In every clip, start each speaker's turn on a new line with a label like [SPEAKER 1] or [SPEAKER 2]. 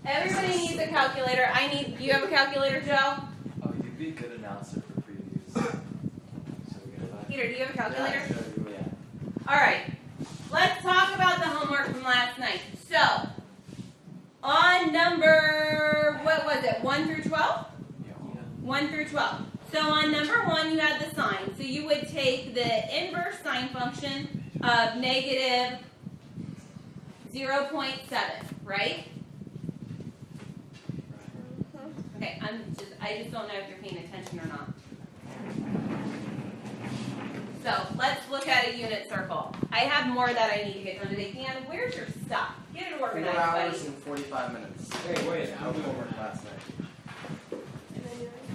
[SPEAKER 1] Everybody needs a calculator. Do you have a calculator, Joe?
[SPEAKER 2] Oh, you'd be a good announcer for previews.
[SPEAKER 1] Peter, do you have a calculator?
[SPEAKER 2] Yeah.
[SPEAKER 1] All right. Let's talk about the homework from last night. So, on number, what was it, 1 through 12?
[SPEAKER 2] Yeah.
[SPEAKER 1] 1 through 12. So on number 1, you had the sign. So you would take the inverse sine function of negative 0.7, right? Okay, I just don't know if you're paying attention or not. So let's look at a unit circle. I have more that I need to get done today. Dan, where's your stuff? Get it organized,
[SPEAKER 3] 4 hours
[SPEAKER 1] buddy.
[SPEAKER 3] and 45 minutes.
[SPEAKER 2] Hey, wait.
[SPEAKER 3] I was homework last night.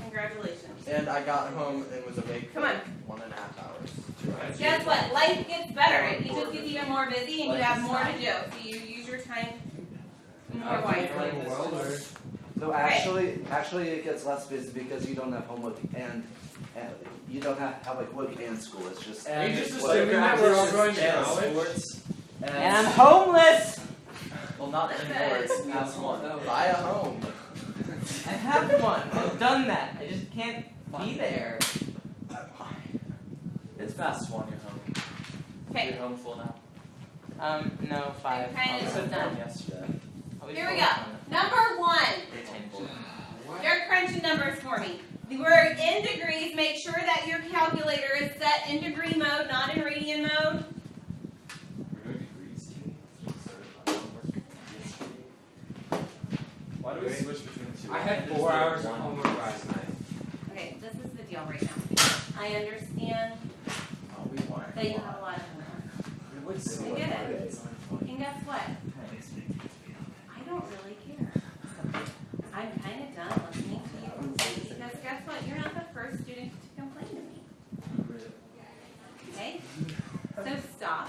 [SPEAKER 1] Congratulations.
[SPEAKER 3] And I got home and was awake for
[SPEAKER 1] Come on.
[SPEAKER 3] 1.5 hours. 2 hours.
[SPEAKER 1] Guess what? Life gets better. It just gets even more busy and you have more to do. So you use your time more wisely.
[SPEAKER 4] No, actually, it gets less busy because you don't have homework and you don't have like work and school. It's just.
[SPEAKER 2] And
[SPEAKER 5] you just
[SPEAKER 2] whatever
[SPEAKER 5] assuming that we're all going to
[SPEAKER 2] and
[SPEAKER 5] college?
[SPEAKER 2] sports.
[SPEAKER 4] And I'm homeless.
[SPEAKER 2] Well, not anymore. It's past 1.
[SPEAKER 3] Buy a home.
[SPEAKER 6] I have one. I've done that. I just can't be there.
[SPEAKER 2] It's past 1. You're home.
[SPEAKER 1] Okay.
[SPEAKER 2] You're home full now.
[SPEAKER 6] No, 5.
[SPEAKER 1] Kind
[SPEAKER 2] I
[SPEAKER 1] of
[SPEAKER 2] said
[SPEAKER 1] done.
[SPEAKER 2] 1 yesterday.
[SPEAKER 1] Here we go. Number 1. You're crunching numbers for me. We're in degrees. Make sure that your calculator is set in degree mode, not in radian mode.
[SPEAKER 2] We're doing degrees today. Why do we switch between the two?
[SPEAKER 5] I had 4 hours of homework last night.
[SPEAKER 1] Okay, this is the deal right now. I understand
[SPEAKER 3] Oh, we weren't.
[SPEAKER 1] that you have a lot of homework. I get it. And guess what? I don't really care. I'm kind of done listening to you complain because guess what? You're not the first student to complain to me. Okay? So stop.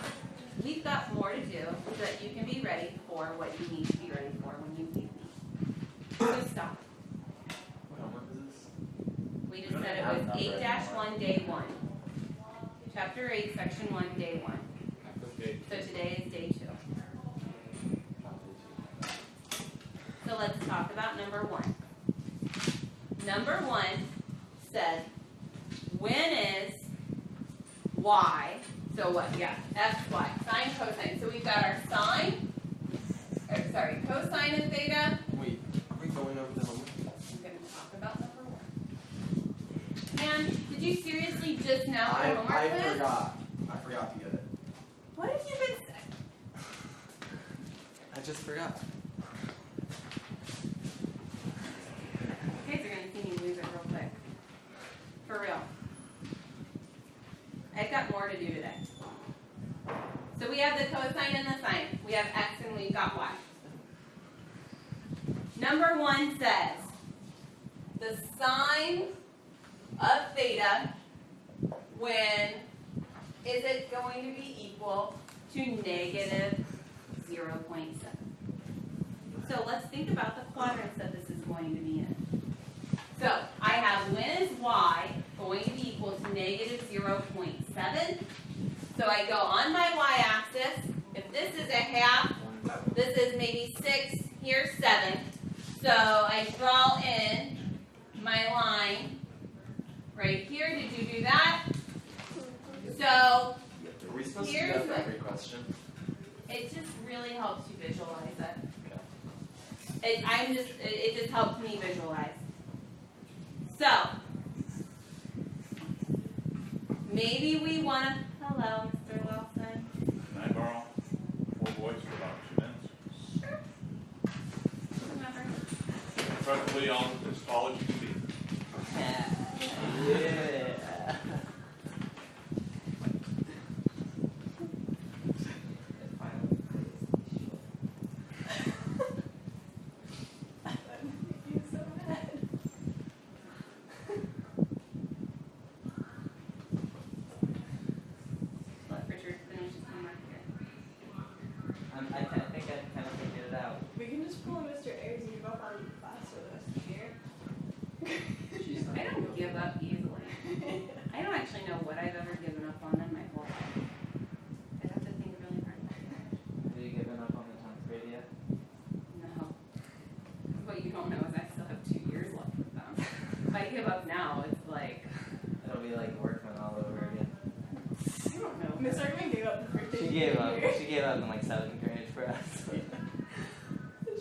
[SPEAKER 1] We've got more to do so that you can be ready for what you need to be ready for when you leave me. So stop.
[SPEAKER 2] What homework is this?
[SPEAKER 1] We just said it was 8-1, day 1. Chapter 8, section 1, day 1. So today is day 2. So let's talk about number 1. Number 1 said, when is y, so what, yeah, x, y, sine, cosine. So we've got our sine, cosine of theta.
[SPEAKER 3] Wait, are we going over the homework?
[SPEAKER 1] I'm going to talk about number 1. And did you seriously just now put
[SPEAKER 3] I
[SPEAKER 1] homework quiz?
[SPEAKER 3] forgot. I forgot to get it.
[SPEAKER 1] What have you been saying?
[SPEAKER 3] I just forgot.
[SPEAKER 1] You guys are going to see me lose it real quick. For real. I've got more to do today. So we have the cosine and the sine. We have x and we've got y. Number 1 says, the sine of theta, when is it going to be equal to negative 0.7? So let's think about the quadrants that this is going to be in. So I have when is y going to be equal to negative 0.7? So I go on my y-axis. If this is a half, this is maybe 6, here's 7. So I draw in my line right here. Did you do that? So
[SPEAKER 2] Are we supposed to do
[SPEAKER 1] here's
[SPEAKER 2] that for
[SPEAKER 1] what,
[SPEAKER 2] every question?
[SPEAKER 1] it just really helps you visualize it. It just helps me visualize. So maybe we want to. Hello, Mr. Wilson.
[SPEAKER 7] Can I borrow 4 boys for about 2 minutes?
[SPEAKER 1] Sure. Remember.
[SPEAKER 7] Preferably on as tall as you can be.
[SPEAKER 6] Yeah.
[SPEAKER 1] Let Richard finish his homework here.
[SPEAKER 6] I think I kind of figured it out.
[SPEAKER 8] We can just pull Mr. Ayers and give up on class for the rest of the year.
[SPEAKER 1] I don't give up easily. I don't actually know what I've ever given up on in my whole life. I'd have to think really hard about it.
[SPEAKER 6] Have you given up on the 10th grade yet?
[SPEAKER 1] No.
[SPEAKER 6] in like 7th grade for us.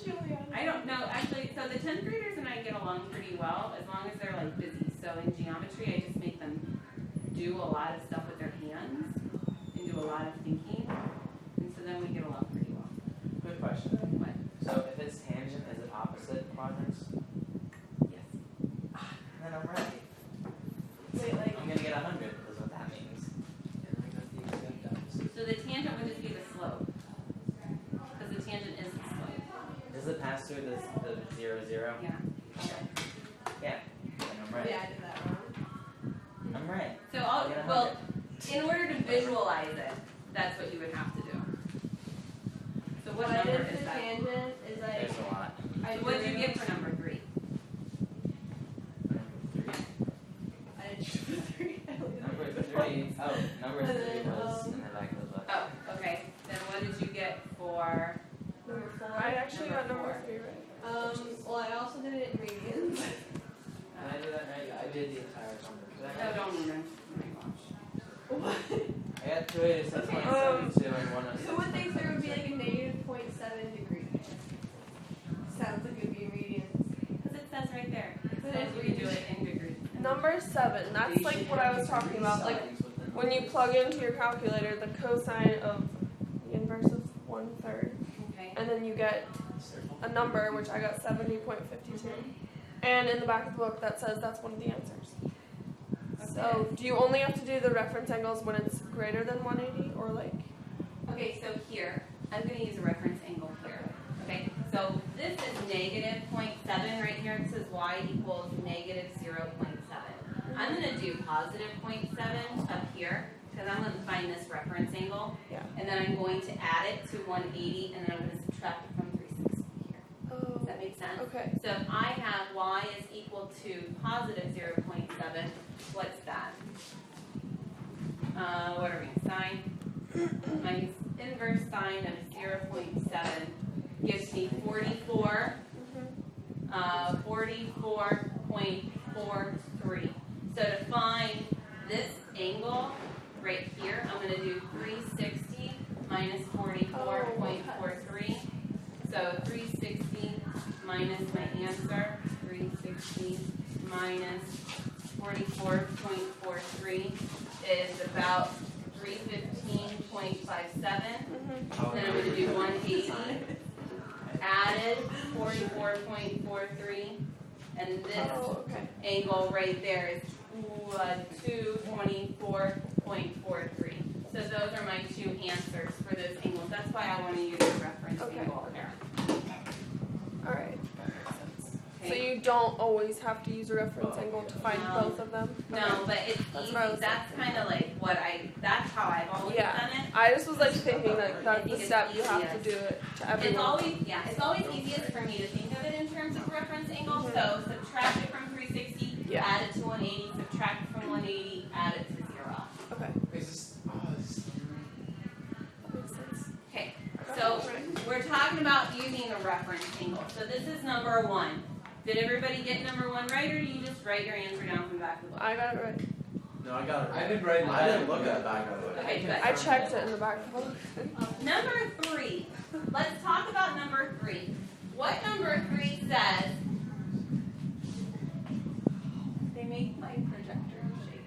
[SPEAKER 8] Juliana.
[SPEAKER 1] I don't know, actually, so the 10th graders and I get along pretty well, as long as they're like busy. So in geometry, I just make them do a lot of stuff with their hands and do a lot of thinking. And so then we get along pretty well.
[SPEAKER 6] Good question.
[SPEAKER 1] What?
[SPEAKER 6] So if it's tangent, is it opposite quadrants?
[SPEAKER 1] Yes.
[SPEAKER 6] Then I'm right.
[SPEAKER 8] Wait, like,
[SPEAKER 6] I'm gonna get 100 is what that means.
[SPEAKER 1] So the tangent would just be the slope. Because the tangent is the slope.
[SPEAKER 6] Does it pass through the 0, 0?
[SPEAKER 1] Yeah.
[SPEAKER 6] Yeah. Then I'm right.
[SPEAKER 8] yeah, I did that wrong.
[SPEAKER 6] I'm right.
[SPEAKER 1] So
[SPEAKER 6] I'll get
[SPEAKER 1] well, in order to visualize it, that's what you would have to do. So what
[SPEAKER 8] I
[SPEAKER 1] number
[SPEAKER 8] did
[SPEAKER 1] is
[SPEAKER 8] for
[SPEAKER 1] that?
[SPEAKER 8] tangent is I.
[SPEAKER 6] There's a lot.
[SPEAKER 8] I
[SPEAKER 1] So what did you
[SPEAKER 8] drew-
[SPEAKER 1] get for number 3?
[SPEAKER 8] I did 3.
[SPEAKER 6] Number 3. Oh, number 3
[SPEAKER 8] And then,
[SPEAKER 6] was in the back of the book.
[SPEAKER 1] Oh, okay. Then what did you get for
[SPEAKER 8] Number 4.
[SPEAKER 9] I actually got
[SPEAKER 1] Number
[SPEAKER 9] number
[SPEAKER 1] 4.
[SPEAKER 9] 3 right.
[SPEAKER 8] Well, I also did it in radians.
[SPEAKER 6] Did I do that right? I did the entire number.
[SPEAKER 1] No, don't even. Oh my gosh.
[SPEAKER 8] What?
[SPEAKER 6] I got 286.72 and 106.
[SPEAKER 8] Who would think there would be like a negative 0.7 degree? Sounds like it would be in radians.
[SPEAKER 1] Because it says right there. It
[SPEAKER 8] But
[SPEAKER 1] says
[SPEAKER 8] it's
[SPEAKER 1] we can do it in degrees.
[SPEAKER 9] Number 7, that's like what I was talking about. Like when you plug into your calculator the cosine of the inverse of 1/3,
[SPEAKER 1] Okay.
[SPEAKER 9] and then you get a number, which I got 70.52. And in the back of the book that says that's one of the answers. So do you only have to do the reference angles when it's greater than 180, or like?
[SPEAKER 1] Okay, so here, I'm going to use a reference angle here. Okay, so this is negative 0.7 right here. It says y equals negative 0.7. I'm going to do positive 0.7 up here because I'm going to find this reference angle.
[SPEAKER 9] Yeah.
[SPEAKER 1] And then I'm going to add it to 180 and then I'm going to subtract it from 360 here.
[SPEAKER 9] Oh.
[SPEAKER 1] Does that make sense?
[SPEAKER 9] Okay.
[SPEAKER 1] So if I have y is equal to positive 0.7, what's that? What are we going to sine? My inverse sine of 0.7 gives me 44, 44.43. So to find this angle right here, I'm going to do 360 minus 44.43. So 360 minus my answer, 360 minus 44.43 is about 315.57. Then I'm going to do 180 added 44.43, and this
[SPEAKER 9] Oh, okay.
[SPEAKER 1] angle right there is 224.43. So those are my two answers for those angles. That's why I want to use the reference
[SPEAKER 9] Okay.
[SPEAKER 1] angle here.
[SPEAKER 9] All right. So
[SPEAKER 1] Okay.
[SPEAKER 9] you don't always have to use a reference angle to find
[SPEAKER 1] No.
[SPEAKER 9] both of them?
[SPEAKER 1] No, but it's
[SPEAKER 9] That's
[SPEAKER 1] easy.
[SPEAKER 9] what I was
[SPEAKER 1] That's
[SPEAKER 9] thinking.
[SPEAKER 1] kind of like that's how I've always
[SPEAKER 9] Yeah.
[SPEAKER 1] done it.
[SPEAKER 9] I just was like thinking like that's
[SPEAKER 1] think
[SPEAKER 9] the
[SPEAKER 1] it's
[SPEAKER 9] step you have to
[SPEAKER 1] easiest.
[SPEAKER 9] do it to
[SPEAKER 1] It's
[SPEAKER 9] everyone.
[SPEAKER 1] it's always easiest for me to think of it in terms of reference angle. So subtract it from 360,
[SPEAKER 9] Yeah.
[SPEAKER 1] add it to 180, subtract it from 180, add it to 0.
[SPEAKER 9] Okay.
[SPEAKER 2] Is this? This is
[SPEAKER 9] That makes sense.
[SPEAKER 1] Okay, so
[SPEAKER 9] Right.
[SPEAKER 1] we're talking about using a reference angle. So this is number 1. Did everybody get number 1 right, or do you just write your answer down from the back of the book?
[SPEAKER 9] I got it right.
[SPEAKER 3] No, I got it right.
[SPEAKER 2] I did right.
[SPEAKER 3] I didn't look at the back of it.
[SPEAKER 1] Okay, good.
[SPEAKER 9] I checked it in the back of the book.
[SPEAKER 1] Number 3. Let's talk about number 3. What number 3 says? They make my projector shake.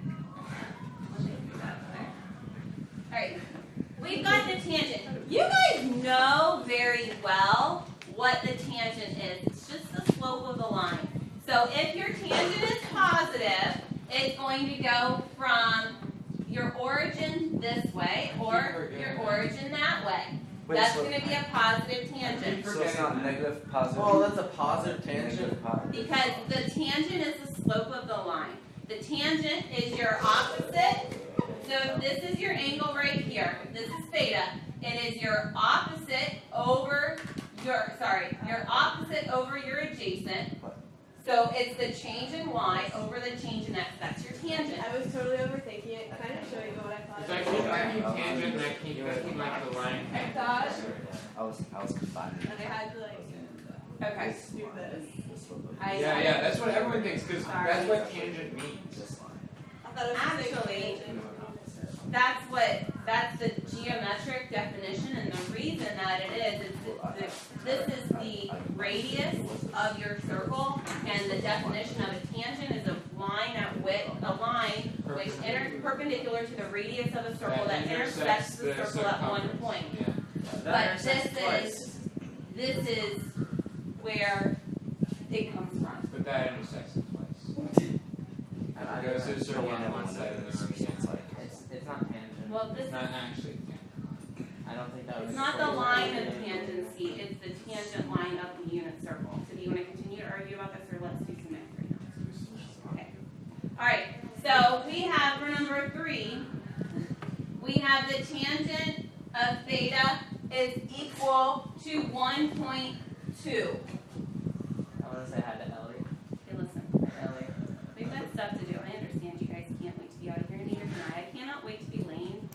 [SPEAKER 1] When they do that there. Alright, we've got the tangent. You guys know very well what the tangent is. It's just the slope of the line. So if your tangent is positive, it's going to go from your origin this way or your origin that way.
[SPEAKER 4] Wait,
[SPEAKER 1] That's
[SPEAKER 4] so-
[SPEAKER 1] going to be a positive tangent
[SPEAKER 4] So it's not negative, positive.
[SPEAKER 3] Oh, that's a positive tangent.
[SPEAKER 4] negative, positive.
[SPEAKER 1] because the tangent is the slope of the line. The tangent is your opposite. So if this is your angle right here, if this is theta, it is your opposite over your opposite over your adjacent. So it's the change in y over the change in x. That's your tangent.
[SPEAKER 8] I was totally overthinking it. Kind of show you what I thought.
[SPEAKER 5] So I keep tangent and I keep like the line.
[SPEAKER 8] I thought
[SPEAKER 4] I was combining.
[SPEAKER 8] that I had to like
[SPEAKER 1] Okay.
[SPEAKER 8] do this.
[SPEAKER 5] Yeah, that's what everyone thinks because that's what tangent means.
[SPEAKER 4] This line.
[SPEAKER 8] I thought it was
[SPEAKER 1] Actually,
[SPEAKER 8] tangent.
[SPEAKER 1] That's That's the geometric definition, and the reason that it is this is the radius of your circle, and the definition of a tangent is a line which perpendicular to the radius of a circle that intersects the circle at one point.
[SPEAKER 5] Yeah.
[SPEAKER 1] But this is where it comes from.
[SPEAKER 5] But that intersects it twice.
[SPEAKER 4] And I
[SPEAKER 5] It goes to a circle on one
[SPEAKER 4] one
[SPEAKER 5] side and then on the other.
[SPEAKER 6] It's not tangent.
[SPEAKER 1] Well, this
[SPEAKER 5] It's not actually.
[SPEAKER 6] I don't think that was.
[SPEAKER 1] it's not the line of tangency, it's the tangent line of the unit circle. So do you want to continue to argue about this, or let's do some math right now? Okay. All right. So we have for number 3, we have the tangent of theta is equal to 1.2.
[SPEAKER 6] I want to say hi to Ellie.
[SPEAKER 1] Okay, listen.
[SPEAKER 6] Ellie.
[SPEAKER 1] We've got stuff to do. I understand you guys can't wait to be out of here, neither can I. I cannot wait to be laying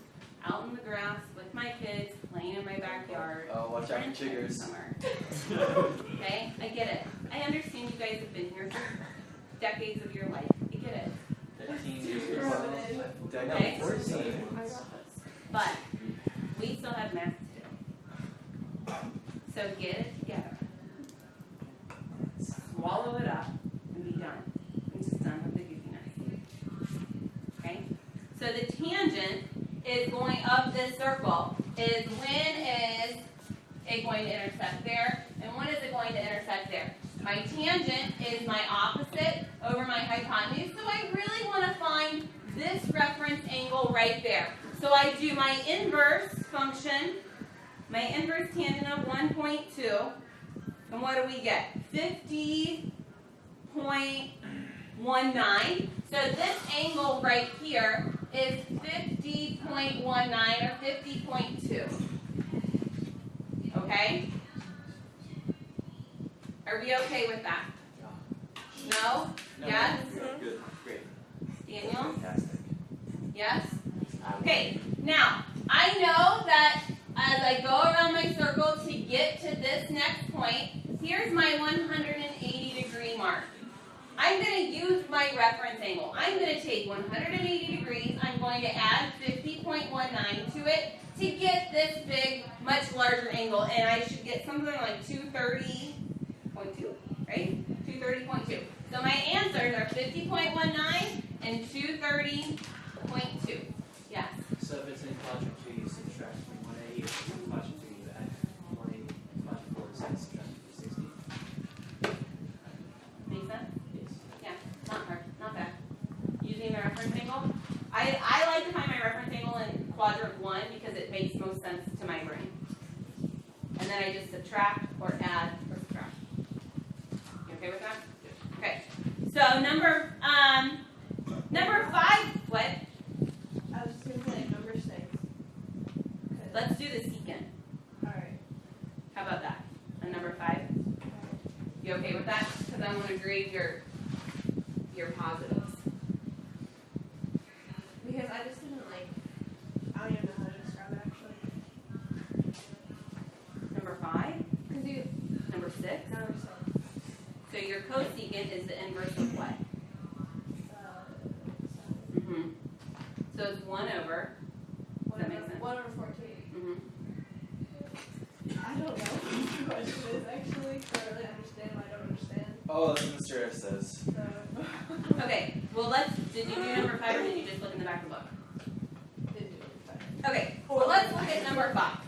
[SPEAKER 1] out in the grass with my kids, playing in my backyard.
[SPEAKER 3] Oh, watch out for chiggers.
[SPEAKER 1] Summer. Okay? I get it. I understand you guys have been here for decades of your life. I get it.
[SPEAKER 6] 15 years.
[SPEAKER 1] Okay?
[SPEAKER 3] 14.
[SPEAKER 9] I got this.
[SPEAKER 1] But we still have math to do. So get it together. Swallow it up and be done. I'm just done with the goofiness. Okay? So the tangent is going up this circle is when is it going to intersect there, and when is it going to intersect there? My tangent is my opposite over my hypotenuse, so I really want to find this reference angle right there. So I do my inverse function, my inverse tangent of 1.2, and what do we get? 50.19. So this angle right here is 50.19 or 50.2. Okay? Are we okay with that? No? Yes?
[SPEAKER 3] Good. Great.
[SPEAKER 1] Daniel?
[SPEAKER 4] Fantastic.
[SPEAKER 1] Yes? Okay, now, I know that as I go around my circle to get to this next point, here's my 180-degree mark. I'm going to use my reference angle. I'm going to take 180 degrees, I'm going to add 50.19 to it to get this big, much larger angle, and I should get something like 230.2, right? 230.2. So my answers are 50.19 and 230.2. Yes.
[SPEAKER 2] So if it's in quadrant 2, you subtract from 180, if it's in quadrant 2, you add 180, quadrant 4 is subtract from 60.
[SPEAKER 1] Make sense?
[SPEAKER 2] Yes.
[SPEAKER 1] Yeah, not hard, not bad. Using the reference angle. I like to find my reference angle in quadrant 1 because it makes most sense to my brain. And then I just subtract or add or subtract. You okay with that? Okay. So number 5, what?
[SPEAKER 8] I was just gonna say number 6.
[SPEAKER 1] Let's do the secant.
[SPEAKER 8] Alright.
[SPEAKER 1] How about that? On number 5? You okay with that? Because I'm going to grade your positives.
[SPEAKER 8] Because I just didn't I don't even know how to describe it actually.
[SPEAKER 1] Number 5?
[SPEAKER 8] Cause you,
[SPEAKER 1] Number 6?
[SPEAKER 8] number 6.
[SPEAKER 1] So your cosecant is the inverse of what? Mm-hmm. So it's 1 over. Does that make sense?
[SPEAKER 8] 1 over 14.
[SPEAKER 1] Mm-hmm.
[SPEAKER 8] I don't know what the question is actually, so I really understand what I don't understand.
[SPEAKER 3] Oh, that's what Mr. F says.
[SPEAKER 8] So
[SPEAKER 1] Okay, well did you do number 5 or did you just look in the back of the book?
[SPEAKER 8] didn't do it.
[SPEAKER 1] Okay, well let's look at number 5.
[SPEAKER 8] I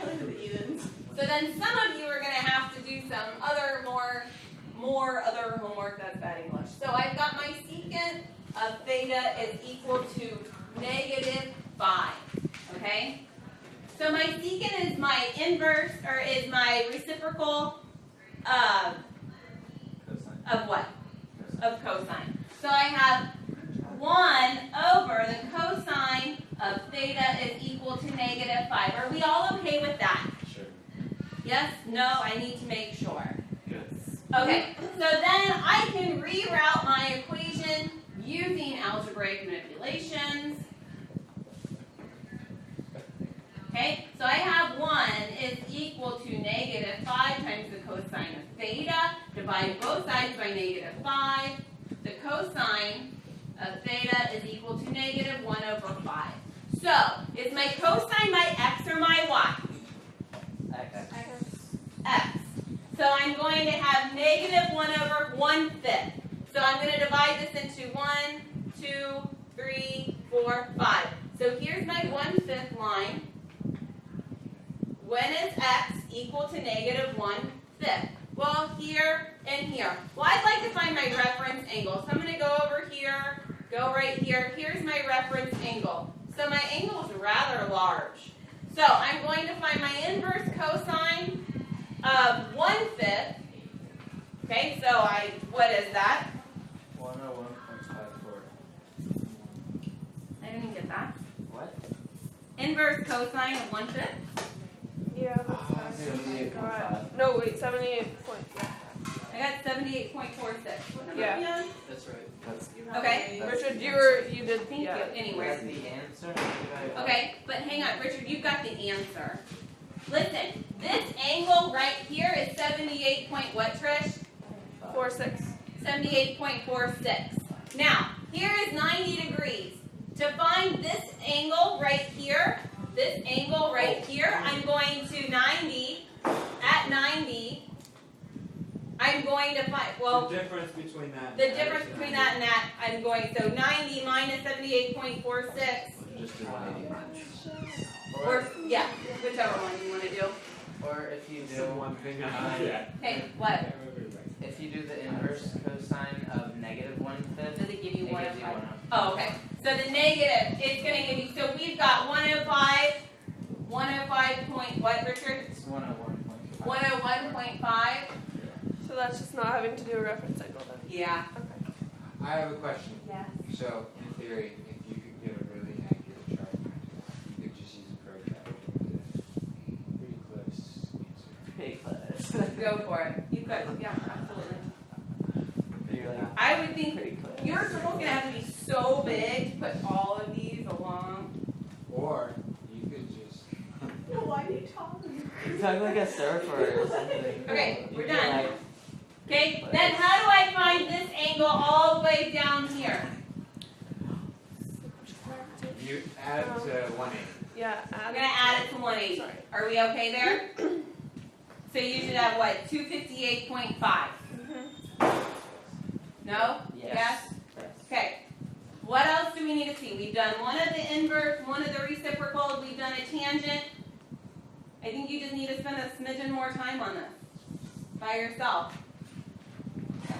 [SPEAKER 8] looked at the evens.
[SPEAKER 1] So then some of you are going to have to do some other more other homework. That's bad English. So I've got my secant of theta is equal to -5. Okay? So my secant is my inverse, or is my reciprocal of what? Of cosine. So I have 1 over the cosine of theta is equal to -5. Are we all okay with that?
[SPEAKER 3] Sure.
[SPEAKER 1] Yes? No? I need to make sure.
[SPEAKER 3] Good.
[SPEAKER 1] Okay, so then I can reroute my equation using algebraic manipulations. Okay, so I have 1 is equal to -5 times the cosine of theta. Divide both sides by -5. The cosine of theta is equal to -1 over 5. So, is my cosine my x or my y?
[SPEAKER 6] X.
[SPEAKER 1] X. So I'm going to have negative 1 over 1/5. So I'm going to divide this into 1, 2, 3, 4, 5. So here's my 1/5 line. When is x equal to negative 1/5? Well, here and here. Well, I'd like to find my reference angle. So I'm going to go over here, go right here. Here's my reference angle. So my angle is rather large. So I'm going to find my inverse cosine of 1/5. Okay, so what is that?
[SPEAKER 6] 101.54.
[SPEAKER 1] I didn't get that.
[SPEAKER 6] What?
[SPEAKER 1] Inverse cosine of 1/5.
[SPEAKER 9] Yeah, that's
[SPEAKER 4] 78.5.
[SPEAKER 9] No, wait, 78 point.
[SPEAKER 1] I got 78.46. What number
[SPEAKER 9] Yeah.
[SPEAKER 1] are we on?
[SPEAKER 2] That's right.
[SPEAKER 4] That's,
[SPEAKER 1] Okay.
[SPEAKER 4] that's
[SPEAKER 9] Richard,
[SPEAKER 4] the
[SPEAKER 9] you did.
[SPEAKER 1] Thank
[SPEAKER 9] Yeah.
[SPEAKER 1] you. Anyway.
[SPEAKER 6] Where's the answer?
[SPEAKER 1] Okay, but hang on, Richard, you've got the answer. Listen, this angle right here is 78 point what, Trish?
[SPEAKER 9] 4.6.
[SPEAKER 1] 78.46. Now, here is 90 degrees. To find this angle right here, I'm going to 90. At 90, I'm going to find, well,
[SPEAKER 5] The difference between that.
[SPEAKER 1] the difference between that and that, I'm going, so 90 minus 78.46,
[SPEAKER 4] just do 180.
[SPEAKER 1] or, yeah, whichever one you want to do.
[SPEAKER 6] Or if you do
[SPEAKER 5] So one thing I, yeah.
[SPEAKER 1] Okay, what?
[SPEAKER 6] if you do the inverse cosine of negative 1/5,
[SPEAKER 1] Does it give you
[SPEAKER 6] it gives you
[SPEAKER 1] 105?
[SPEAKER 6] 105.
[SPEAKER 1] Oh, okay. So the negative, it's going to give you, so we've got 105 point what, Richard?
[SPEAKER 6] It's 101.5.
[SPEAKER 1] 101.5?
[SPEAKER 9] So that's just not having to do a reference angle then.
[SPEAKER 1] Yeah.
[SPEAKER 9] Okay.
[SPEAKER 5] I have a question.
[SPEAKER 1] Yeah.
[SPEAKER 5] So, in theory, if you could get a really accurate chart, you could just use a protractor. Pretty close answer.
[SPEAKER 6] Pretty close.
[SPEAKER 1] Go for it. You could, yeah, absolutely.
[SPEAKER 6] You're like,
[SPEAKER 1] I would think
[SPEAKER 6] pretty close.
[SPEAKER 1] your circle's going to have to be so big to put all of these along.
[SPEAKER 5] Or, you could just,
[SPEAKER 8] Why are you talking?
[SPEAKER 6] You talk like a surfer or something.
[SPEAKER 1] Okay,
[SPEAKER 6] You
[SPEAKER 1] we're
[SPEAKER 6] feel
[SPEAKER 1] done.
[SPEAKER 6] like-
[SPEAKER 1] Okay, then how do I find this angle all the way down here?
[SPEAKER 5] you add to 180.
[SPEAKER 9] Yeah,
[SPEAKER 1] I'm going to add it to 180.
[SPEAKER 9] Sorry.
[SPEAKER 1] Are we okay there? So you should have what, 258.5? No?
[SPEAKER 6] Yes.
[SPEAKER 1] Yes? Okay. What else do we need to see? We've done one of the inverse, one of the reciprocals, we've done a tangent. I think you just need to spend a smidgen more time on this by yourself.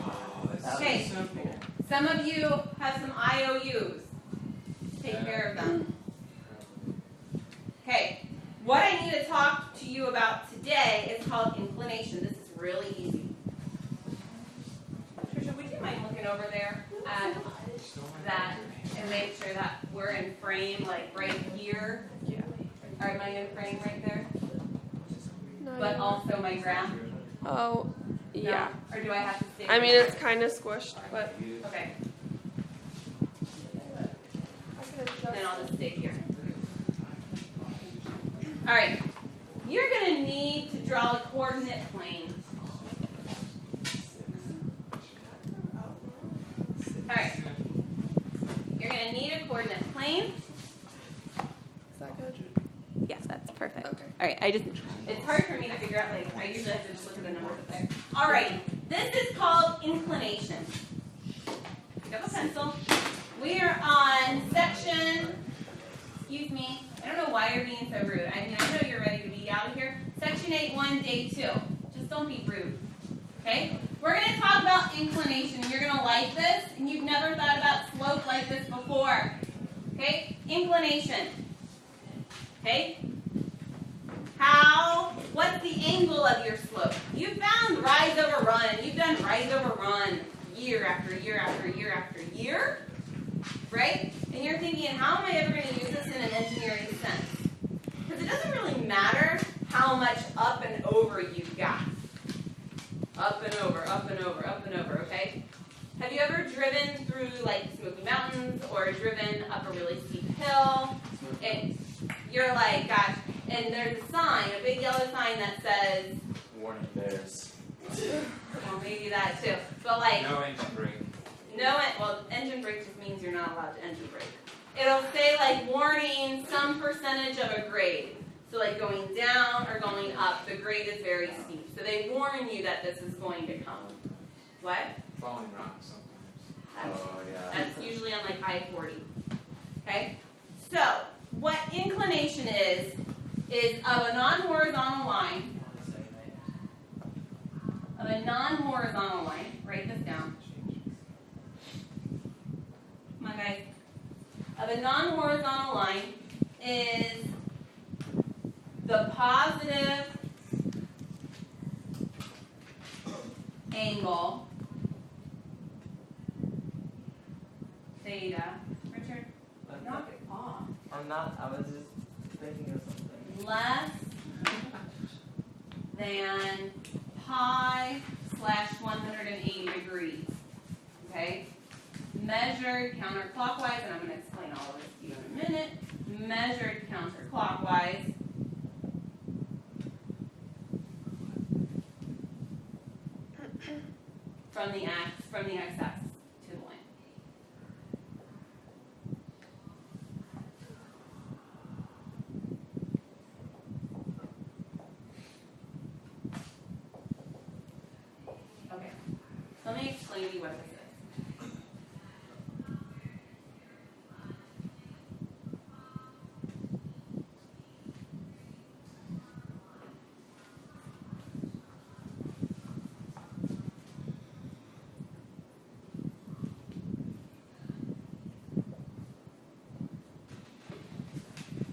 [SPEAKER 5] Oh,
[SPEAKER 6] That
[SPEAKER 1] Okay.
[SPEAKER 6] was simple.
[SPEAKER 1] Some of you have some IOUs. Take care of them. Okay. What I need to talk to you about today is called inclination. This is really easy. Trisha, would you mind looking over there at that and make sure that we're in frame, like right here?
[SPEAKER 9] Yeah.
[SPEAKER 1] Or am I in frame right there?
[SPEAKER 9] No,
[SPEAKER 1] But also my graph?
[SPEAKER 9] Oh, yeah.
[SPEAKER 1] No? Or do I have to stay?
[SPEAKER 9] I mean, it's kind of squished, but
[SPEAKER 1] Okay,
[SPEAKER 9] I can adjust.
[SPEAKER 1] then I'll just stay here. Alright, you're going to need to draw a coordinate plane. Alright, you're going to need a coordinate plane.
[SPEAKER 9] Is that good?
[SPEAKER 1] Yes, that's perfect.
[SPEAKER 9] Okay.
[SPEAKER 1] Alright, it's hard for me to figure out, like, I usually have to just look at the numbers up there. Alright, this is called inclination. Pick up a pencil. We are on section, excuse me, I don't know why you're being so rude. I mean, I know you're ready to be out of here. Section 8.1, day 2. Just don't be rude. Okay? We're going to talk about inclination. You're going to like this, and you've never thought about slope like this before. Okay? Inclination. Okay? What's the angle of your slope? You found rise over run. You've done rise over run year after year after year after year. Right? And you're thinking, how am I ever going to use this in an engineering sense? Because it doesn't really matter how much up and over you've got. Up and over, up and over, up and over, okay? Have you ever driven through like Smoky Mountains or driven up a really steep hill? And you're like, gosh, and there's a sign, a big yellow sign that says,
[SPEAKER 3] Warning bears.
[SPEAKER 1] well, maybe that too. But like,
[SPEAKER 5] No engine brake.
[SPEAKER 1] well, engine brake just means you're not allowed to engine brake. it'll say like warning some percentage of a grade. So like going down or going up, the grade is very steep. So they warn you that this is going to come. What?
[SPEAKER 5] Falling rocks sometimes.
[SPEAKER 4] Oh, yeah.
[SPEAKER 1] That's usually on like I-40. Okay? So, what inclination is of a non-horizontal line, write this down. Come on guys. Of a non-horizontal line is the positive angle theta. Richard, knock it off.
[SPEAKER 6] I'm not, I was just thinking of something.
[SPEAKER 1] Less than pi / 180 degrees. Okay? Measured counterclockwise, and I'm going to explain all of this to you in a minute. Measured counterclockwise. From the x-axis to the line. Okay, let me explain to you what this is.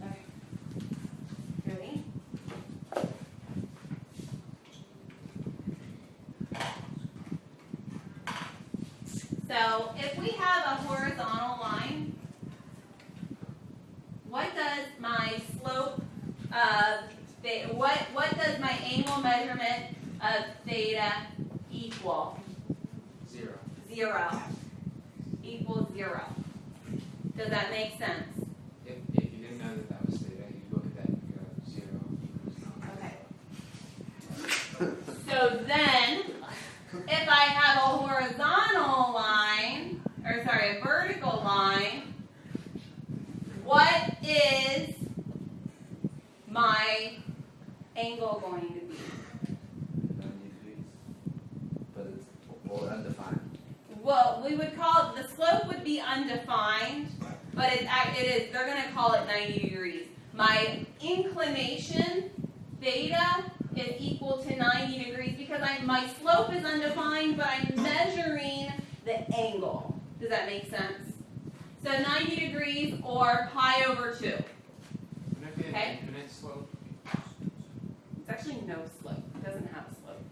[SPEAKER 1] Okay. Ready? So if we have a horizontal line, what does my slope of theta, what does my angle measurement of theta equal?
[SPEAKER 5] 0.
[SPEAKER 1] 0. Equals 0. Does that make sense?
[SPEAKER 5] If you didn't know that was theta, you look at that and go 0 equals 0.
[SPEAKER 1] Okay. So then, if I have a horizontal line, or sorry, a vertical line, what is my angle going to be?
[SPEAKER 4] 90 degrees. But it's or undefined.
[SPEAKER 1] Well, we would call it, the slope would be undefined, but it is, they're going to call it 90 degrees. My inclination, theta, is equal to 90 degrees because my slope is undefined, but I'm measuring the angle. Does that make sense? So 90 degrees or pi over 2.
[SPEAKER 5] Wouldn't it be an
[SPEAKER 1] Okay.
[SPEAKER 5] infinite slope?
[SPEAKER 1] It's actually no slope. It doesn't have a slope.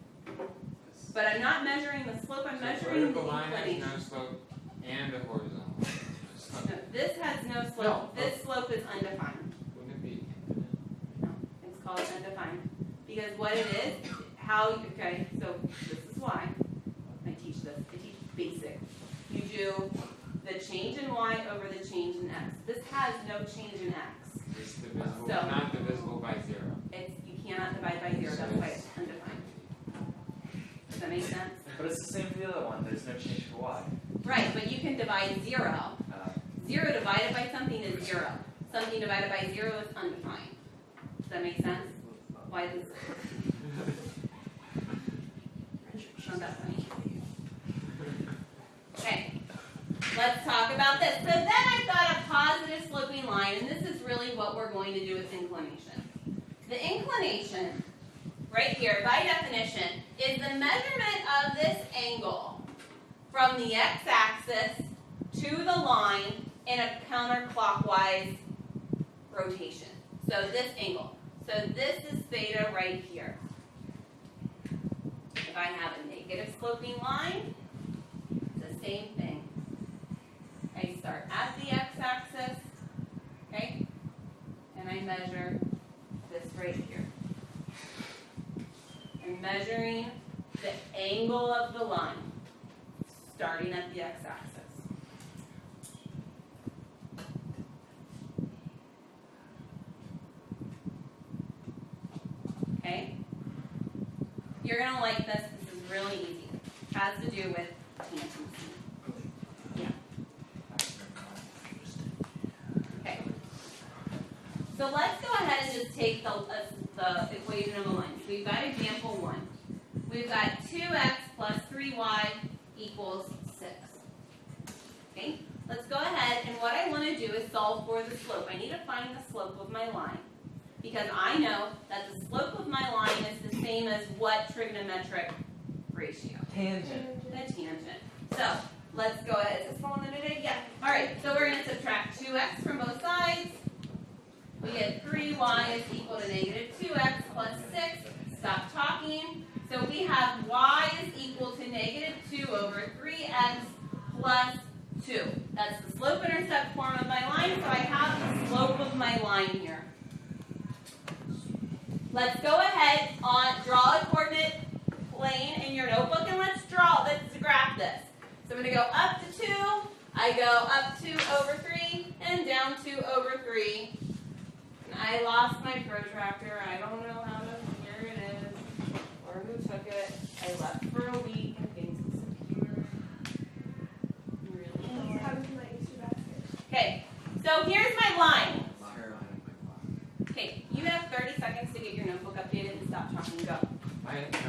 [SPEAKER 1] But I'm not measuring the slope, I'm measuring the
[SPEAKER 5] vertical line has
[SPEAKER 1] inclination.
[SPEAKER 5] no slope and a horizontal line.
[SPEAKER 1] No, this has no slope.
[SPEAKER 5] No.
[SPEAKER 1] This slope is undefined.
[SPEAKER 5] Wouldn't it be infinite?
[SPEAKER 1] No, it's called undefined. Because what it is, okay, so this is why I teach this. I teach basic. You do the change in y over the change in x. This has no change in x.
[SPEAKER 5] It's divisible,
[SPEAKER 1] So-
[SPEAKER 5] not divisible by 0.
[SPEAKER 1] You cannot divide by 0. That's why it's undefined. Does that make sense?
[SPEAKER 3] But it's the same for the other one. There's no change for y.
[SPEAKER 1] Right, but you can divide 0. 0 divided by something is 0. Something divided by 0 is undefined. Does that make sense? Why this? Not that funny. Okay, let's talk about this. So then I've got a positive sloping line, and this is really what we're going to do with inclination. The inclination, right here, by definition, is the measurement of this angle from the x-axis to the line in a counterclockwise rotation. So this angle. So this is theta right here. If I have a negative sloping line, it's the same thing. I start at the x-axis, okay, and I measure this right here. I'm measuring the angle of the line, starting at the x-axis. Okay? You're going to like this. This is really easy. It has to do with tangency. Yeah. So let's go ahead and just take the equation of a line. So we've got example 1. We've got 2x plus 3y equals 6. Okay, let's go ahead, and what I want to do is solve for the slope. I need to find the slope of my line, because I know that the slope of my line is the same as what trigonometric ratio?
[SPEAKER 6] Tangent.
[SPEAKER 1] The tangent. So let's go ahead. Is this falling into it? Yeah. All right, so we're going to subtract 2x from both sides. We get 3y is equal to negative 2x plus 6. Stop talking. So we have y is equal to negative 2 over 3x plus 2. That's the slope-intercept form of my line, so I have the slope of my line here. Let's go ahead and draw a coordinate plane in your notebook, and let's graph this. So I'm going to go up to 2, I go up 2 over 3, and down 2 over 3. And I lost my protractor. I don't know how to, here it is, or who took it. I left for a week, and things disappeared. Really?
[SPEAKER 8] How does my issue basket?
[SPEAKER 1] Okay, so here's my line. Okay, you have 30 seconds to get your notebook updated and stop talking. Go.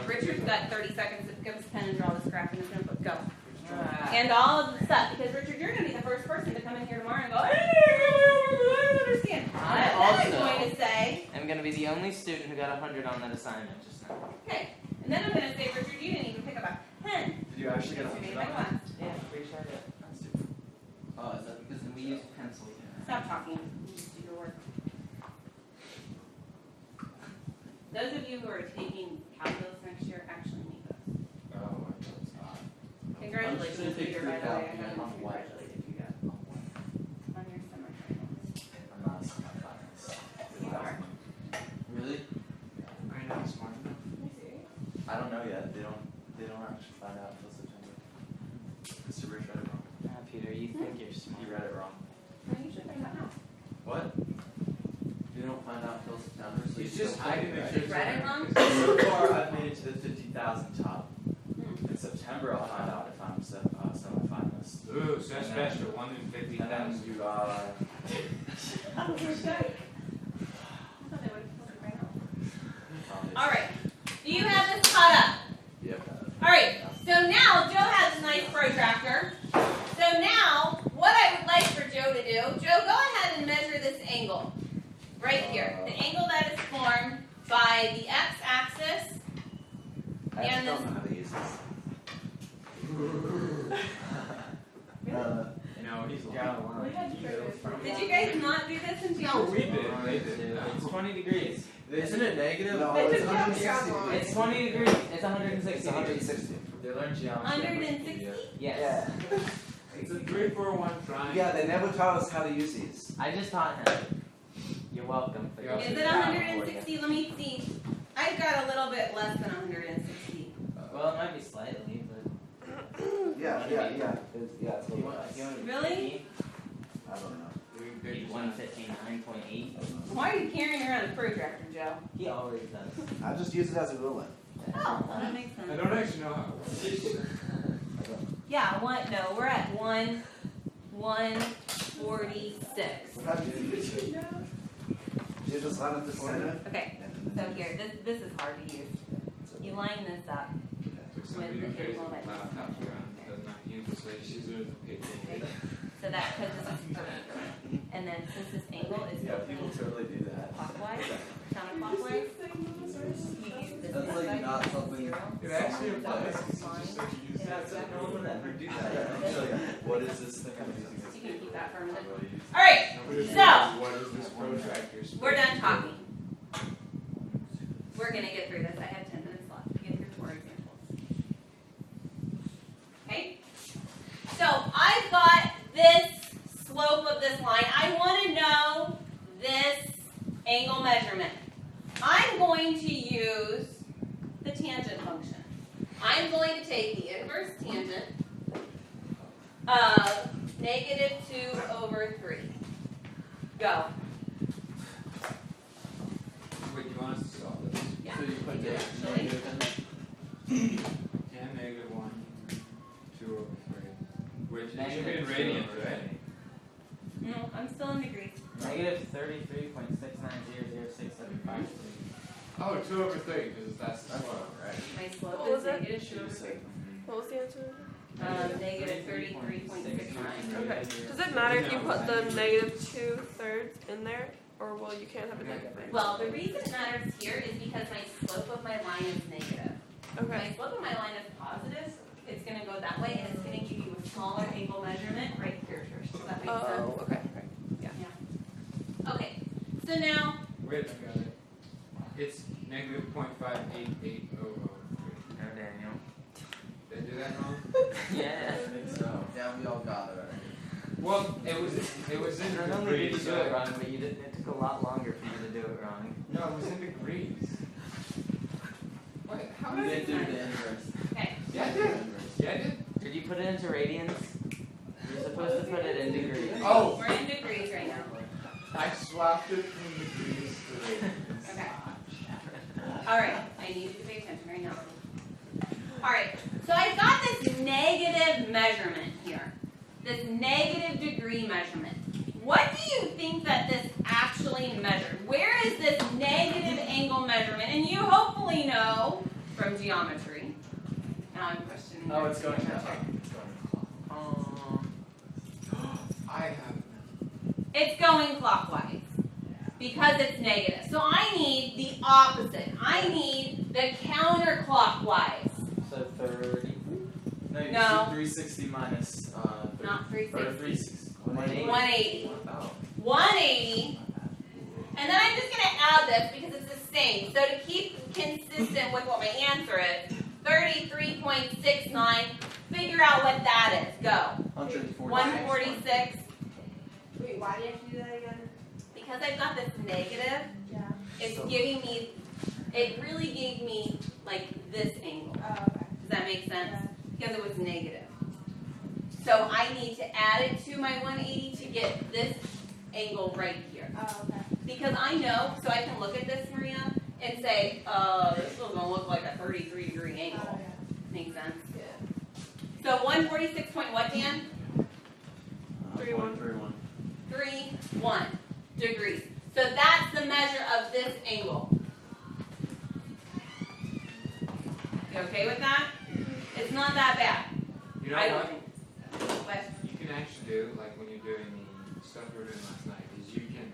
[SPEAKER 1] Richard's got 30 seconds to pick up his pen and draw this graph in his notebook. Go. And all of the stuff, because Richard, you're going to be the first person to come in here tomorrow and go, hey, I don't understand.
[SPEAKER 6] I
[SPEAKER 1] I'm
[SPEAKER 6] also
[SPEAKER 1] going to say,
[SPEAKER 6] I'm going to be the only student who got 100 on that assignment just now.
[SPEAKER 1] okay. And then I'm going to say, Richard, you didn't even pick up a pen.
[SPEAKER 3] Did you actually get
[SPEAKER 1] That's
[SPEAKER 3] a
[SPEAKER 1] your name
[SPEAKER 3] hundred
[SPEAKER 1] in my
[SPEAKER 3] on
[SPEAKER 1] class.
[SPEAKER 6] Yeah, pretty sure I did.
[SPEAKER 3] Oh, is that because
[SPEAKER 6] We use pencils.
[SPEAKER 1] Stop talking. You just do your work. Those of you who are taking calculus next year actually need those.
[SPEAKER 5] Oh, I know it's not.
[SPEAKER 1] Congratulations,
[SPEAKER 4] I'm just gonna take
[SPEAKER 1] Peter, by the
[SPEAKER 4] three
[SPEAKER 1] way. I
[SPEAKER 4] calc,
[SPEAKER 1] haven't
[SPEAKER 3] on what?
[SPEAKER 1] congratulated you yet on your summer finals.
[SPEAKER 3] I'm not a semifinalist.
[SPEAKER 1] You are.
[SPEAKER 3] Really?
[SPEAKER 5] Are you not smart enough?
[SPEAKER 3] I don't know yet. They don't actually find out until September. Mr. Rich read it wrong.
[SPEAKER 6] Peter, you think you're smart.
[SPEAKER 3] You read it wrong.
[SPEAKER 1] No, you should find out now.
[SPEAKER 3] What? You don't find out until September, so
[SPEAKER 5] He's
[SPEAKER 3] you
[SPEAKER 5] just
[SPEAKER 3] still
[SPEAKER 5] hiding
[SPEAKER 3] think
[SPEAKER 5] the
[SPEAKER 3] you're
[SPEAKER 1] You read it wrong?
[SPEAKER 3] So far, I've made it to the 50,000 top.
[SPEAKER 1] Hmm.
[SPEAKER 3] In September, I'll find out if I'm semifinalist.
[SPEAKER 5] Ooh, so that's special. 1 in
[SPEAKER 3] And then
[SPEAKER 5] 50,000.
[SPEAKER 3] you,
[SPEAKER 1] I thought they would have told you by now. All right. Do you have this caught up?
[SPEAKER 3] Yep.
[SPEAKER 1] All right. So now Joe has a nice protractor. So now, what I would like for Joe to do, Joe, go ahead and measure this angle right here. The angle that is formed by the x-axis.
[SPEAKER 4] I
[SPEAKER 1] And
[SPEAKER 4] just don't know how to use this.
[SPEAKER 5] No, he's got one.
[SPEAKER 1] Did you guys not do this in
[SPEAKER 5] We
[SPEAKER 1] geometry?
[SPEAKER 5] did. They did.
[SPEAKER 6] It's 20 degrees.
[SPEAKER 3] Isn't it negative?
[SPEAKER 4] No,
[SPEAKER 8] They
[SPEAKER 4] it's
[SPEAKER 8] took
[SPEAKER 4] 160
[SPEAKER 8] calc.
[SPEAKER 6] It's 20 degrees. It's 160
[SPEAKER 4] It's
[SPEAKER 6] degrees.
[SPEAKER 4] 160.
[SPEAKER 3] They learned geometry.
[SPEAKER 1] 160?
[SPEAKER 6] Yes.
[SPEAKER 5] It's a 3, 4, 1 triangle.
[SPEAKER 4] Yeah, they never taught us how to use these.
[SPEAKER 6] I just taught him. You're welcome. For
[SPEAKER 5] You're
[SPEAKER 1] Is
[SPEAKER 6] doing
[SPEAKER 1] it
[SPEAKER 6] that.
[SPEAKER 1] 160? Let me see. I've got a little bit less than 160.
[SPEAKER 6] Well, it might be slightly, but
[SPEAKER 4] Yeah, it's a
[SPEAKER 6] you
[SPEAKER 4] little
[SPEAKER 6] want,
[SPEAKER 4] less.
[SPEAKER 6] you want
[SPEAKER 1] Really?
[SPEAKER 4] I don't know.
[SPEAKER 5] Doing
[SPEAKER 6] maybe
[SPEAKER 5] good.
[SPEAKER 6] 159.8.
[SPEAKER 1] Why are you carrying around a protractor, Joe?
[SPEAKER 6] He always does.
[SPEAKER 4] I just use it as a ruler.
[SPEAKER 1] Oh, well, that makes sense.
[SPEAKER 5] I don't actually know how it works.
[SPEAKER 1] Yeah, no, we're at 146.
[SPEAKER 4] How do you use it? You just line up the center.
[SPEAKER 1] Okay, so here, this is hard to use. You line this up.
[SPEAKER 5] Took somebody who carries a laptop around, does not use this way, she's doing the paper.
[SPEAKER 1] So that, because this is perpendicular. And then since this angle is
[SPEAKER 3] Yeah, people totally do that.
[SPEAKER 1] clockwise, counterclockwise, you use this
[SPEAKER 3] That's like
[SPEAKER 1] side,
[SPEAKER 3] not something-
[SPEAKER 1] zero.
[SPEAKER 5] It actually
[SPEAKER 1] So
[SPEAKER 5] applies.
[SPEAKER 1] it's
[SPEAKER 5] It's
[SPEAKER 1] fine.
[SPEAKER 5] just like you use
[SPEAKER 1] Yeah,
[SPEAKER 5] that.
[SPEAKER 1] exactly.
[SPEAKER 3] No one would ever do that. Actually, what is this thing I'm using?
[SPEAKER 1] You can keep that for a minute.
[SPEAKER 3] I really use it.
[SPEAKER 1] All right,
[SPEAKER 5] Nobody
[SPEAKER 1] So-
[SPEAKER 5] knows what is this protractor supposed
[SPEAKER 1] we're done
[SPEAKER 5] to do.
[SPEAKER 1] talking. We're gonna get through this. I have 10 minutes left to get through 4 examples. Okay? So I've got this slope of this line. I want to know this angle measurement. I'm going to use the tangent function. I'm going to take the inverse tangent of -2/3. Go.
[SPEAKER 5] Wait, you want us to solve this?
[SPEAKER 1] Yeah.
[SPEAKER 3] So you put
[SPEAKER 1] we do
[SPEAKER 3] the
[SPEAKER 1] actually.
[SPEAKER 3] negative in?
[SPEAKER 5] Tan negative 1, 2 over 3. Which it should be
[SPEAKER 6] Negative
[SPEAKER 5] in
[SPEAKER 6] 2
[SPEAKER 5] radians,
[SPEAKER 6] over
[SPEAKER 5] right?
[SPEAKER 1] No, I'm still in degrees.
[SPEAKER 6] Negative 33.69
[SPEAKER 5] Oh, 2/3, because that's the slope, right?
[SPEAKER 1] My slope
[SPEAKER 9] What
[SPEAKER 1] is
[SPEAKER 9] was it?
[SPEAKER 1] negative
[SPEAKER 3] She was like,
[SPEAKER 9] What was the answer?
[SPEAKER 1] negative 33.69.
[SPEAKER 9] Okay. Does it matter if you put the negative 2/3 in there, or well, you can't have a negative?
[SPEAKER 1] Well, the reason it matters here is because my slope of my line is negative. If
[SPEAKER 9] Okay.
[SPEAKER 1] my slope of my line is positive, it's gonna go that way, and it's gonna give you a smaller angle measurement right here, Trish. Does that make sense?
[SPEAKER 9] Oh, okay.
[SPEAKER 1] Okay, so now,
[SPEAKER 5] Wait, I got it. It's negative 0.58800.
[SPEAKER 6] No, Daniel.
[SPEAKER 5] Did I do that wrong?
[SPEAKER 6] Yeah.
[SPEAKER 3] I think so. Yeah, we all got it already.
[SPEAKER 5] Well, it was in
[SPEAKER 6] Not only did you
[SPEAKER 5] degrees.
[SPEAKER 6] do it wrong, but it took a lot longer for you to do it wrong.
[SPEAKER 5] No, it was in degrees. What? How
[SPEAKER 3] You
[SPEAKER 5] did
[SPEAKER 3] didn't do the inverse.
[SPEAKER 1] okay,
[SPEAKER 5] Yeah, I did. Yeah, I did.
[SPEAKER 6] Did you put it into radians? You're supposed to put it in degrees.
[SPEAKER 5] Oh,
[SPEAKER 1] we're in degrees right now.
[SPEAKER 5] I swapped it from degrees to radians.
[SPEAKER 1] Okay. Alright, I need you to pay attention right now. Alright, so I've got this negative measurement here. This negative degree measurement. What do you think that this actually measured? Where is this negative angle measurement? And you hopefully know from geometry. Now I'm questioning.
[SPEAKER 3] Oh,
[SPEAKER 1] your
[SPEAKER 3] it's going
[SPEAKER 1] geometry.
[SPEAKER 3] down. It's going
[SPEAKER 5] I have.
[SPEAKER 1] It's going clockwise because it's negative. So I need the opposite. I need the counterclockwise.
[SPEAKER 6] So 30.
[SPEAKER 3] No, you
[SPEAKER 1] No.
[SPEAKER 3] see 360 minus
[SPEAKER 1] Not
[SPEAKER 3] or
[SPEAKER 1] 360.
[SPEAKER 3] 360.
[SPEAKER 1] 180.
[SPEAKER 3] Oh.
[SPEAKER 1] 180. And then I'm just going to add this because it's the same. So to keep consistent with what my answer is, 33.69. Figure out what that is. Go.
[SPEAKER 3] 140.
[SPEAKER 1] 146.
[SPEAKER 8] Wait, why do you have to do that again?
[SPEAKER 1] Because I've got this negative,
[SPEAKER 8] Yeah.
[SPEAKER 1] it's
[SPEAKER 3] So-
[SPEAKER 1] giving me, it really gave me like this angle.
[SPEAKER 8] Oh, okay.
[SPEAKER 1] Does that make sense?
[SPEAKER 8] Yeah.
[SPEAKER 1] Because it was negative. So I need to add it to my 180 to get this angle right here.
[SPEAKER 8] Oh, okay.
[SPEAKER 1] Because I know, so I can look at this, Maria, and say, this is gonna look like a 33-degree
[SPEAKER 8] Oh,
[SPEAKER 1] angle.
[SPEAKER 8] yeah.
[SPEAKER 1] Makes sense? So 146 point what, Dan?
[SPEAKER 4] 3-1.
[SPEAKER 1] 3.1 degrees. So that's the measure of this angle. You okay with that? It's not that bad.
[SPEAKER 5] You know
[SPEAKER 1] I don't
[SPEAKER 5] what?
[SPEAKER 1] think. But
[SPEAKER 5] You can actually do, like when you're doing the stuff we were doing last night, is you can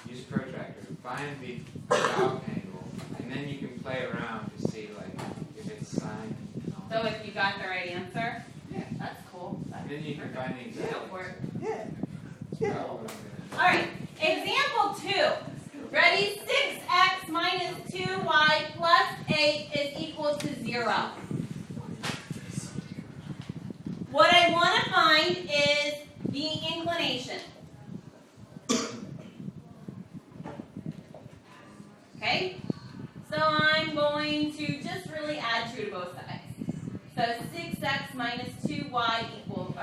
[SPEAKER 5] use a protractor, find the out angle, and then you can play around to see like if it's sine and all
[SPEAKER 1] so
[SPEAKER 5] that.
[SPEAKER 1] if you got the right answer,
[SPEAKER 5] Yeah.
[SPEAKER 1] that's cool. That's
[SPEAKER 5] And then you can
[SPEAKER 1] perfect.
[SPEAKER 5] find the exact.
[SPEAKER 1] Go for it.
[SPEAKER 5] That's probably what I'm gonna
[SPEAKER 1] All right. Example 2. Ready? 6x minus 2y plus 8 is equal to 0. What I want to find is the inclination. Okay? So I'm going to just really add 2 to both sides. So 6x minus 2y equals,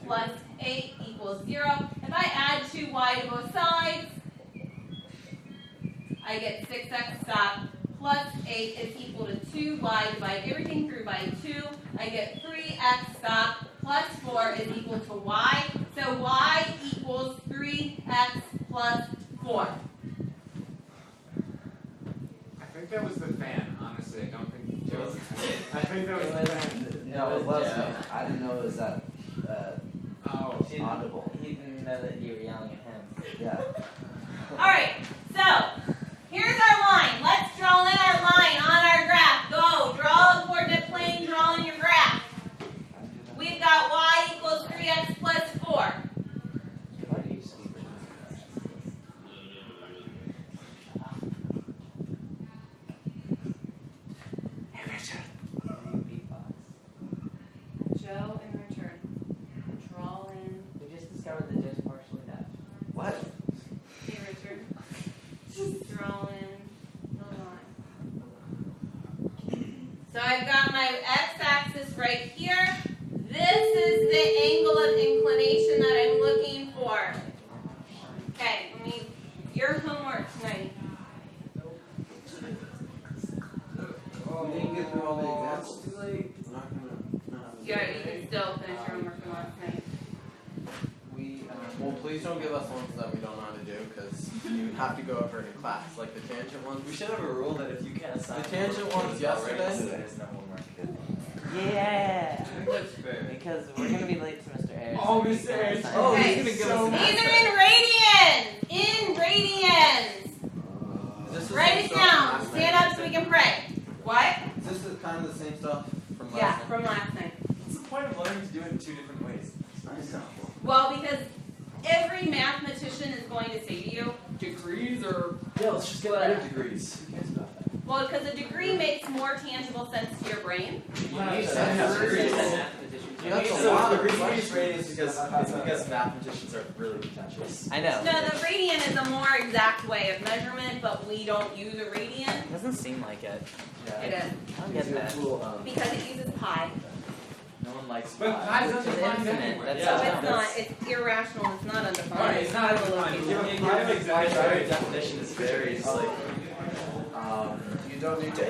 [SPEAKER 1] plus 8 equals 0. If I add 2y to both sides, I get 6x stop plus 8 is equal to 2y. Divide everything through by 2. I get 3x stop plus 4 is equal to y. So y equals 3x plus 4.
[SPEAKER 5] I think that was the fan, honestly. I don't think Joe. I think that was the fan.
[SPEAKER 4] No, it wasn't. I didn't know it was that
[SPEAKER 5] Oh.
[SPEAKER 6] She didn't-
[SPEAKER 4] audible.
[SPEAKER 6] He didn't know that you were yelling at him.
[SPEAKER 4] Yeah.
[SPEAKER 1] Alright, so here's our line. Let's draw in our line on our graph. Go, draw a coordinate plane, draw in your graph. We've got y equals 3x plus 4.
[SPEAKER 6] Why do you sleep
[SPEAKER 1] Joe and Richard, draw in.
[SPEAKER 6] We just discovered that Joe's partially deaf.
[SPEAKER 4] What?
[SPEAKER 1] Hey Richard, draw in the line. So I've got my x-axis right here. This is the angle of inclination that I'm looking for. Okay, your homework tonight.
[SPEAKER 4] We didn't get through all the examples.
[SPEAKER 3] Too late. I'm not gonna.
[SPEAKER 1] You can still finish your homework from last night.
[SPEAKER 3] We.
[SPEAKER 4] Well,
[SPEAKER 10] please don't give us ones that we don't know how to do, because you have to go over it in class, like the tangent ones.
[SPEAKER 3] We should have a rule that if you can't assign
[SPEAKER 10] The tangent
[SPEAKER 3] homework
[SPEAKER 10] ones
[SPEAKER 3] to us already,
[SPEAKER 10] yesterday.
[SPEAKER 3] there's no homework.
[SPEAKER 6] Yeah.
[SPEAKER 5] I think that's fair.
[SPEAKER 6] Because we're gonna be late to Mr. Ayers.
[SPEAKER 5] Oh,
[SPEAKER 6] so we
[SPEAKER 5] Mr.
[SPEAKER 6] can't
[SPEAKER 5] Ayers.
[SPEAKER 6] assign
[SPEAKER 3] Oh,
[SPEAKER 6] him.
[SPEAKER 3] he's
[SPEAKER 1] Okay,
[SPEAKER 3] gonna give
[SPEAKER 10] so
[SPEAKER 3] us an
[SPEAKER 1] These
[SPEAKER 3] answer.
[SPEAKER 1] are in radians.
[SPEAKER 10] Is this the
[SPEAKER 1] Write
[SPEAKER 10] same
[SPEAKER 1] it
[SPEAKER 10] stuff
[SPEAKER 1] down.
[SPEAKER 10] from last
[SPEAKER 1] Stand
[SPEAKER 10] night?
[SPEAKER 1] up so we can pray. What?
[SPEAKER 10] Is this the kind of the same stuff from last
[SPEAKER 1] Yeah,
[SPEAKER 10] night?
[SPEAKER 1] from last night.
[SPEAKER 3] What's the point of learning to do it in two different ways?
[SPEAKER 4] I know.
[SPEAKER 1] Well, because every mathematician is going to say to you, degrees are.
[SPEAKER 3] Yeah, let's just get rid of degrees. Who cares about that?
[SPEAKER 1] Well, because a degree makes more tangible sense to your brain.
[SPEAKER 5] You
[SPEAKER 3] said
[SPEAKER 5] said
[SPEAKER 3] degrees.
[SPEAKER 10] Yeah, that's a
[SPEAKER 3] So
[SPEAKER 10] lot
[SPEAKER 3] the
[SPEAKER 10] of
[SPEAKER 3] reason we
[SPEAKER 10] questions.
[SPEAKER 3] use radians is because mathematicians are really pretentious.
[SPEAKER 6] I know.
[SPEAKER 1] No, the radian is a more exact way of measurement, but we don't use a radian.
[SPEAKER 6] It doesn't seem like it.
[SPEAKER 1] It is.
[SPEAKER 6] I don't get that.
[SPEAKER 1] Because it uses pi.
[SPEAKER 3] No one likes
[SPEAKER 5] But
[SPEAKER 3] pi.
[SPEAKER 5] pi
[SPEAKER 6] It's
[SPEAKER 5] doesn't
[SPEAKER 6] an
[SPEAKER 5] find
[SPEAKER 6] infinite,
[SPEAKER 5] anywhere.
[SPEAKER 6] that's
[SPEAKER 1] So
[SPEAKER 6] not-
[SPEAKER 1] it's not, it's irrational, it's not undefined.
[SPEAKER 5] Alright, it's not undefined.
[SPEAKER 3] Your definition is very, it's like,
[SPEAKER 4] You don't need to